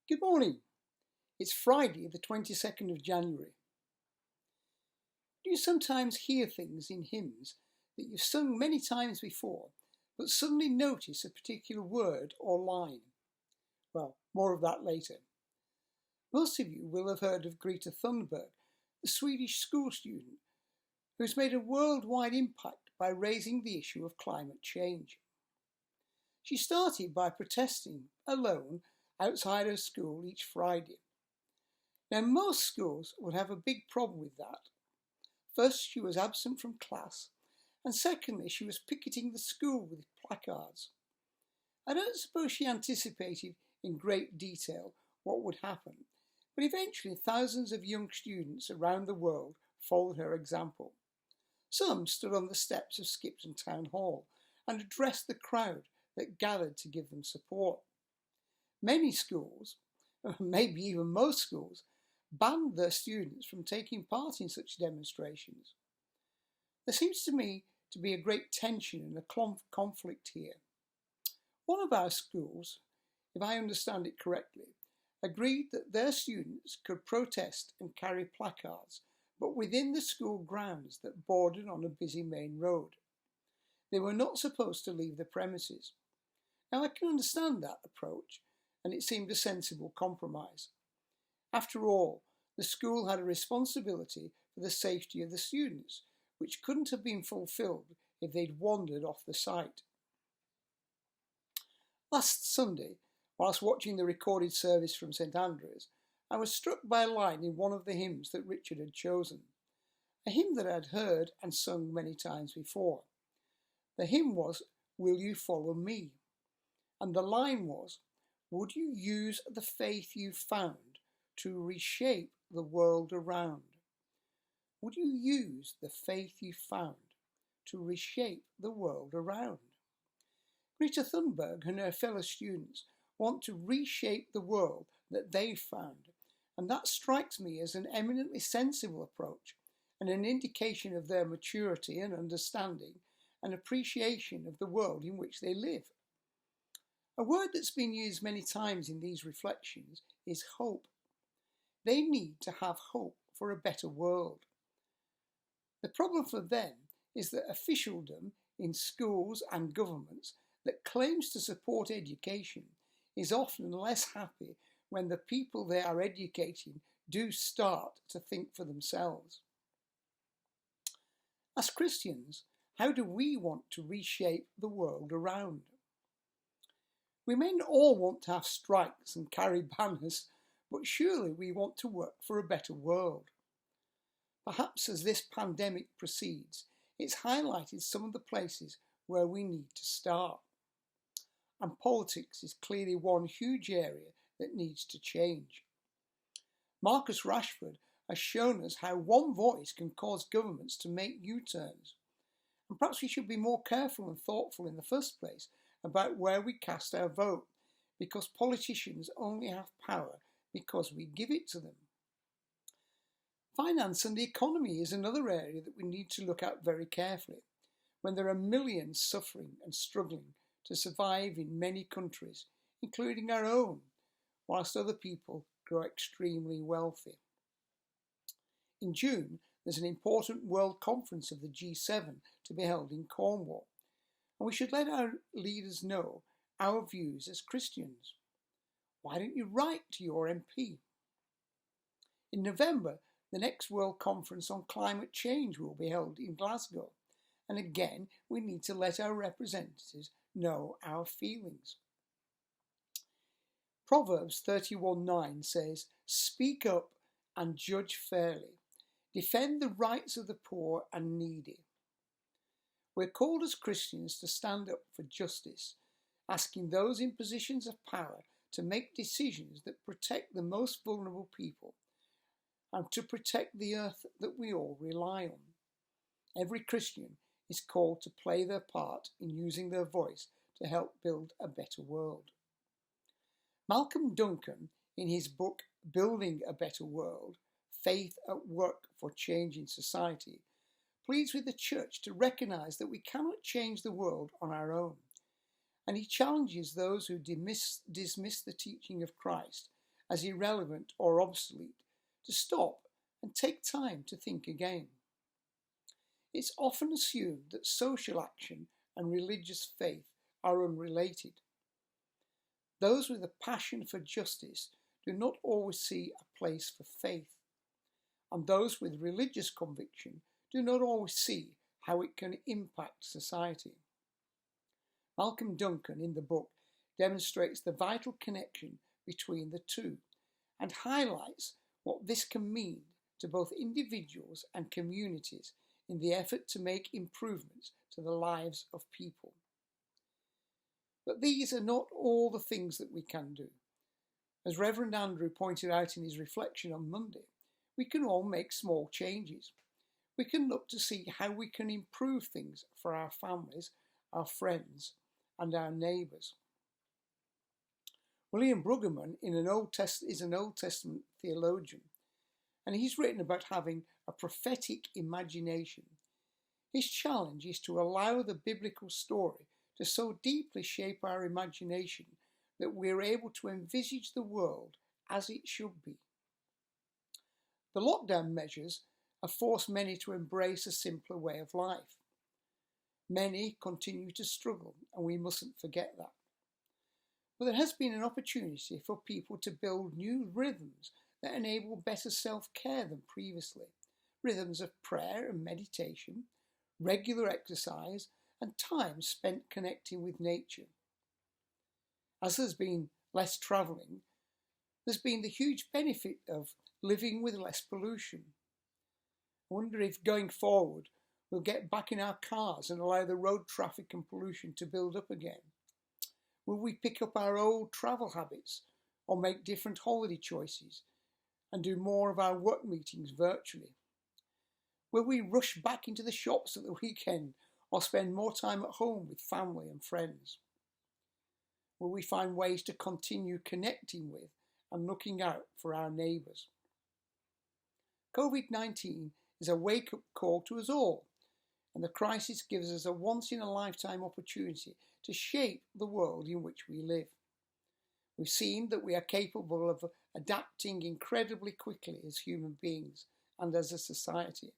Good morning. It's Friday, the 22nd of January. Do you sometimes hear things in hymns that you've sung many times before, but suddenly notice a particular word or line? Well, more of that later. Most of you will have heard of Greta Thunberg, the Swedish school student who has made a worldwide impact by raising the issue of climate change. She started by protesting alone outside her school each Friday. Now, most schools would have a big problem with that. First, she was absent from class, and secondly, she was picketing the school with placards. I don't suppose she anticipated in great detail what would happen, but eventually thousands of young students around the world followed her example. Some stood on the steps of Skipton Town Hall and addressed the crowd that gathered to give them support. Many schools, maybe even most schools, banned their students from taking part in such demonstrations. There seems to me to be a great tension and a conflict here. One of our schools, if I understand it correctly, agreed that their students could protest and carry placards, but within the school grounds that bordered on a busy main road. They were not supposed to leave the premises. Now, I can understand that approach, and it seemed a sensible compromise. After all, the school had a responsibility for the safety of the students, which couldn't have been fulfilled if they'd wandered off the site. Last Sunday, whilst watching the recorded service from St Andrews, I was struck by a line in one of the hymns that Richard had chosen, a hymn that I had heard and sung many times before. The hymn was, "Will you follow me?" And the line was, "Would you use the faith you found to reshape the world around?" Would you use the faith you found to reshape the world around? Greta Thunberg and her fellow students want to reshape the world that they found, and that strikes me as an eminently sensible approach and an indication of their maturity and understanding and appreciation of the world in which they live. A word that's been used many times in these reflections is hope. They need to have hope for a better world. The problem for them is that officialdom in schools and governments that claims to support education is often less happy when the people they are educating do start to think for themselves. As Christians, how do we want to reshape the world around? We may not all want to have strikes and carry banners, but surely we want to work for a better world. Perhaps as this pandemic proceeds, it's highlighted some of the places where we need to start. And politics is clearly one huge area that needs to change. Marcus Rashford has shown us how one voice can cause governments to make U-turns. And perhaps we should be more careful and thoughtful in the first place about where we cast our vote, because politicians only have power because we give it to them. Finance and the economy is another area that we need to look at very carefully, when there are millions suffering and struggling to survive in many countries, including our own, whilst other people grow extremely wealthy. In June, there's an important world conference of the G7 to be held in Cornwall, and we should let our leaders know our views as Christians. Why don't you write to your MP? In November, the next World Conference on Climate Change will be held in Glasgow, and again we need to let our representatives know our feelings. Proverbs 31:9 says, "Speak up and judge fairly. Defend the rights of the poor and needy." We're called as Christians to stand up for justice, asking those in positions of power to make decisions that protect the most vulnerable people and to protect the earth that we all rely on. Every Christian is called to play their part in using their voice to help build a better world. Malcolm Duncan, in his book Building a Better World, Faith at Work for Change in Society, pleads with the church to recognise that we cannot change the world on our own, and he challenges those who dismiss the teaching of Christ as irrelevant or obsolete, to stop and take time to think again. It's often assumed that social action and religious faith are unrelated. Those with a passion for justice do not always see a place for faith, and those with religious conviction do not always see how it can impact society. Malcolm Duncan, in the book, demonstrates the vital connection between the two and highlights what this can mean to both individuals and communities in the effort to make improvements to the lives of people. But these are not all the things that we can do. As Reverend Andrew pointed out in his reflection on Monday, we can all make small changes. We can look to see how we can improve things for our families, our friends, and our neighbours. William Brueggemann is an Old Testament theologian, and he's written about having a prophetic imagination. His challenge is to allow the biblical story to so deeply shape our imagination that we're able to envisage the world as it should be. The lockdown measures have forced many to embrace a simpler way of life. Many continue to struggle, and we mustn't forget that. But there has been an opportunity for people to build new rhythms that enable better self-care than previously. Rhythms of prayer and meditation, regular exercise, and time spent connecting with nature. As there's been less travelling, there's been the huge benefit of living with less pollution. I wonder if going forward we'll get back in our cars and allow the road traffic and pollution to build up again. Will we pick up our old travel habits or make different holiday choices and do more of our work meetings virtually? Will we rush back into the shops at the weekend or spend more time at home with family and friends? Will we find ways to continue connecting with and looking out for our neighbours? COVID-19 is a wake-up call to us all, and the crisis gives us a once-in-a-lifetime opportunity to shape the world in which we live. We've seen that we are capable of adapting incredibly quickly as human beings and as a society.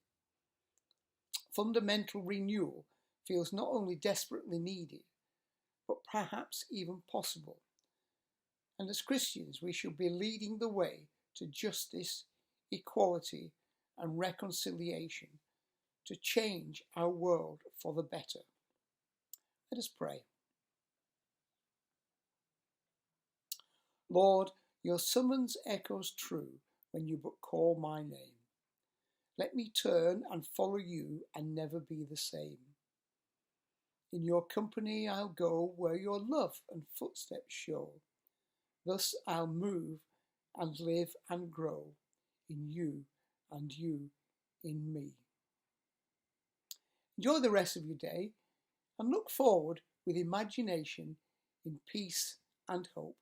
Fundamental renewal feels not only desperately needed, but perhaps even possible. And as Christians, we should be leading the way to justice, equality, and reconciliation to change our world for the better. Let us pray. Lord, your summons echoes true when you but call my name. Let me turn and follow you and never be the same. In your company I'll go where your love and footsteps show. Thus I'll move and live and grow in you and you in me. Enjoy the rest of your day and look forward with imagination in peace and hope.